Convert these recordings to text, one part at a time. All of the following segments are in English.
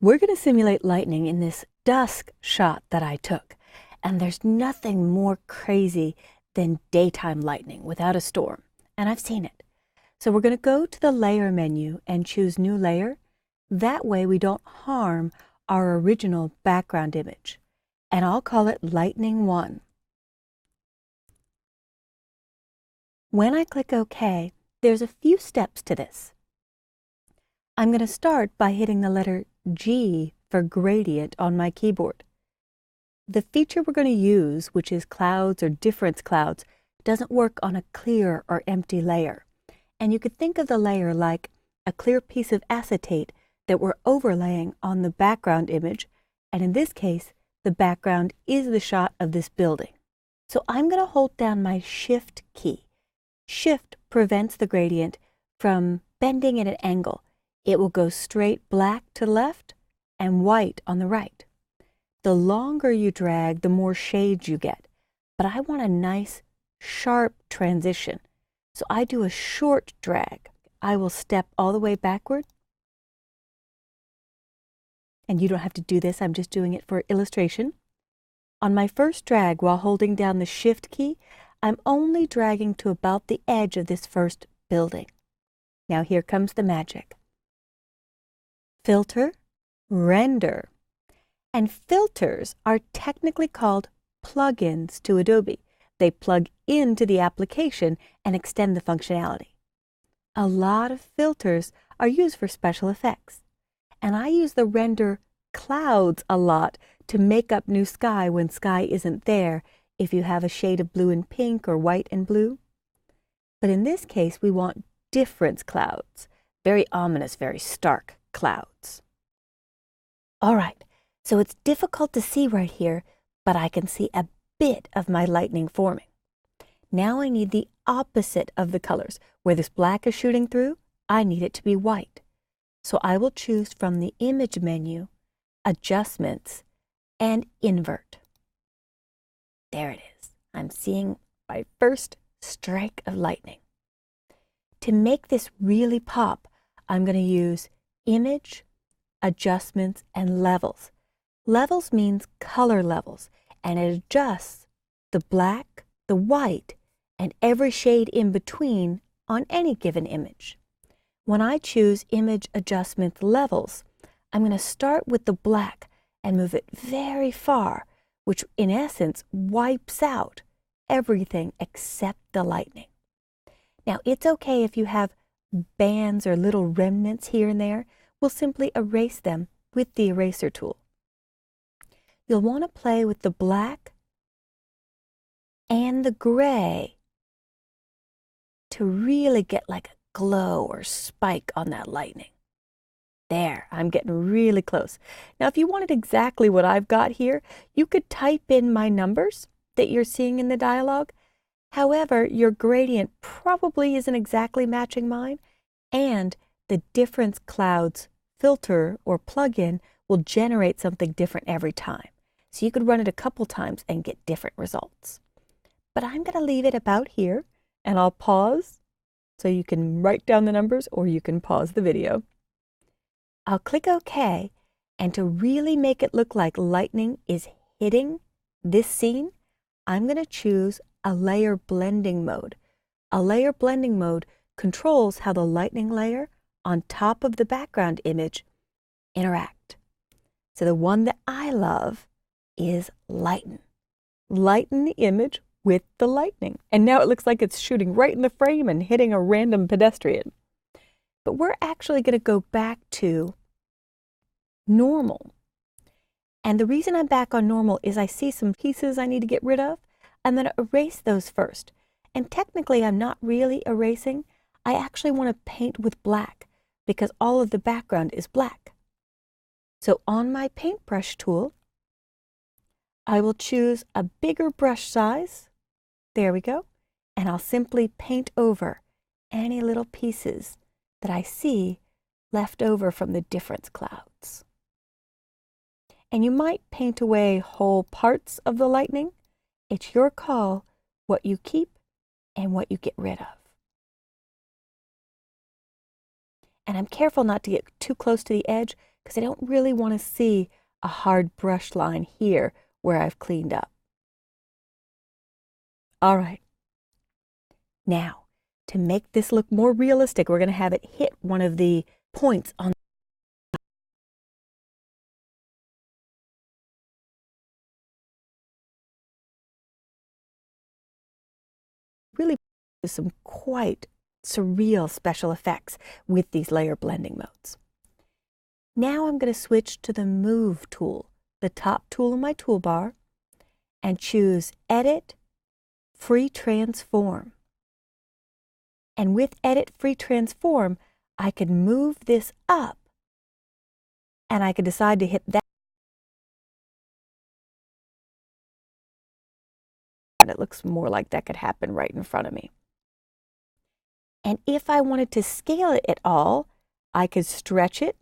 We're going to simulate lightning in this dusk shot that I took. And there's nothing more crazy than daytime lightning without a storm. And I've seen it. So we're going to go to the layer menu and choose new layer. That way we don't harm our original background image. And I'll call it Lightning 1. When I click OK, there's a few steps to this. I'm going to start by hitting the letter G for gradient on my keyboard. The feature we're going to use, which is clouds or difference clouds, doesn't work on a clear or empty layer. And you could think of the layer like a clear piece of acetate that we're overlaying on the background image, and in this case, the background is the shot of this building. So I'm going to hold down my Shift key. Shift prevents the gradient from bending at an angle. It will go straight black to the left and white on the right. The longer you drag, the more shades you get. But I want a nice, sharp transition. So I do a short drag. I will step all the way backward. And you don't have to do this, I'm just doing it for illustration. On my first drag, while holding down the Shift key, I'm only dragging to about the edge of this first building. Now here comes the magic. Filter, render. And filters are technically called plugins to Adobe. They plug into the application and extend the functionality. A lot of filters are used for special effects. And I use the render clouds a lot to make up new sky when sky isn't there, if you have a shade of blue and pink or white and blue. But in this case, we want difference clouds, very ominous, very stark clouds. All right, so it's difficult to see right here, but I can see a bit of my lightning forming. Now I need the opposite of the colors. Where this black is shooting through, I need it to be white. So I will choose from the image menu, adjustments, and invert. There it is. I'm seeing my first strike of lightning. To make this really pop, I'm going to use image, adjustments, and levels. Levels means color levels, and it adjusts the black, the white, and every shade in between on any given image. When I choose image adjustment levels, I'm going to start with the black and move it very far, which in essence wipes out everything except the lightning. Now it's okay if you have bands or little remnants here and there. We'll simply erase them with the eraser tool. You'll want to play with the black and the gray to really get like a glow or spike on that lightning. There, I'm getting really close. Now, if you wanted exactly what I've got here, you could type in my numbers that you're seeing in the dialog. However, your gradient probably isn't exactly matching mine, and the difference clouds filter or plugin will generate something different every time. So you could run it a couple times and get different results. But I'm going to leave it about here, and I'll pause so you can write down the numbers or you can pause the video. I'll click OK, and to really make it look like lightning is hitting this scene, I'm going to choose a layer blending mode. A layer blending mode controls how the lightning layer on top of the background image interact. So the one that I love is lighten. Lighten the image with the lightning. And now it looks like it's shooting right in the frame and hitting a random pedestrian. But we're actually going to go back to normal. And the reason I'm back on normal is I see some pieces I need to get rid of. I'm going to erase those first. And technically, I'm not really erasing. I actually want to paint with black because all of the background is black. So on my paintbrush tool, I will choose a bigger brush size. There we go. And I'll simply paint over any little pieces that I see left over from the difference clouds. And you might paint away whole parts of the lightning. It's your call what you keep and what you get rid of. And I'm careful not to get too close to the edge because I don't really want to see a hard brush line here where I've cleaned up. All right. Now, to make this look more realistic, we're going to have it hit one of the points on really some quite surreal special effects with these layer blending modes. Now I'm going to switch to the Move tool, the top tool in my toolbar, and choose Edit, Free Transform. And with Edit, Free Transform, I can move this up, and I can decide to hit that. And it looks more like that could happen right in front of me. And if I wanted to scale it at all, I could stretch it,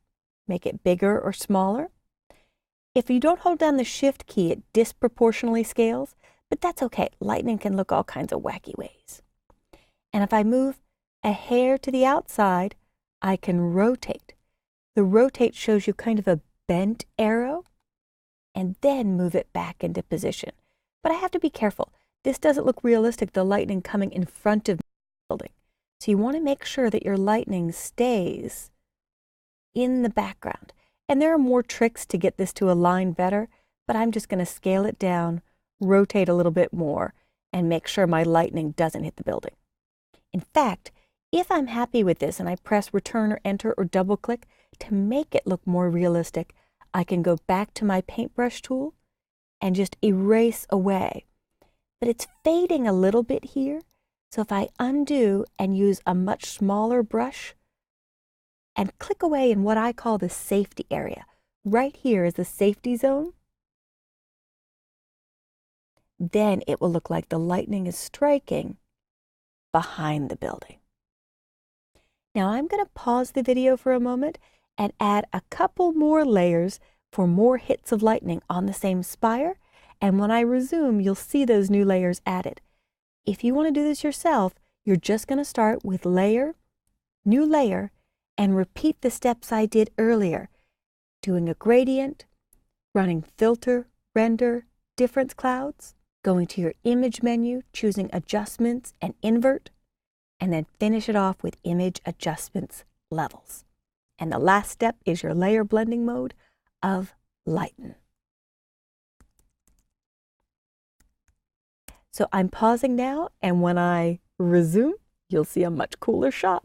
make it bigger or smaller. If you don't hold down the Shift key, it disproportionately scales, but that's okay. Lightning can look all kinds of wacky ways. And if I move a hair to the outside, I can rotate. The rotate shows you kind of a bent arrow, and then move it back into position. But I have to be careful. This doesn't look realistic, the lightning coming in front of the building. So you want to make sure that your lightning stays in the background. And there are more tricks to get this to align better, but I'm just going to scale it down, rotate a little bit more, and make sure my lightning doesn't hit the building. In fact, if I'm happy with this and I press Return or Enter or double click to make it look more realistic, I can go back to my paintbrush tool and just erase away. But it's fading a little bit here, so if I undo and use a much smaller brush and click away in what I call the safety area, right here is the safety zone, then it will look like the lightning is striking behind the building. Now I'm going to pause the video for a moment and add a couple more layers for more hits of lightning on the same spire. And when I resume, you'll see those new layers added. If you want to do this yourself, you're just going to start with layer, new layer, and repeat the steps I did earlier. Doing a gradient, running filter, render, difference clouds, going to your image menu, choosing adjustments and invert, and then finish it off with image adjustments levels. And the last step is your layer blending mode of lighten. So I'm pausing now, and when I resume, you'll see a much cooler shot.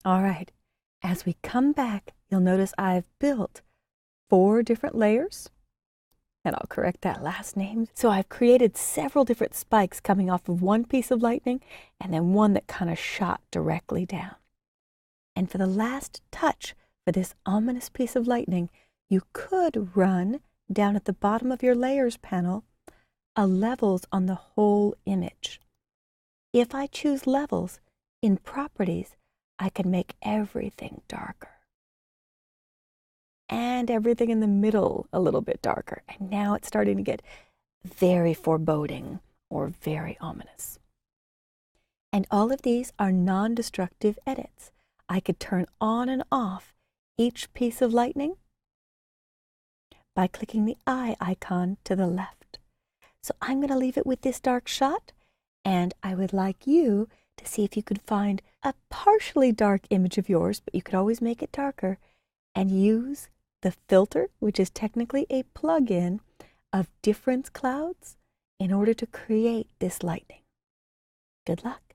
All right, as we come back, you'll notice I've built 4 different layers, and I'll correct that last name. So I've created several different spikes coming off of one piece of lightning, and then one that kind of shot directly down. And for the last touch for this ominous piece of lightning, you could run down at the bottom of your layers panel a levels on the whole image. If I choose levels in properties, I can make everything darker and everything in the middle a little bit darker. And now it's starting to get very foreboding or very ominous. And all of these are non-destructive edits. I could turn on and off each piece of lightning by clicking the eye icon to the left. So I'm going to leave it with this dark shot, and I would like you to see if you could find a partially dark image of yours, but you could always make it darker, and use the filter, which is technically a plug-in of difference clouds, in order to create this lightning. Good luck.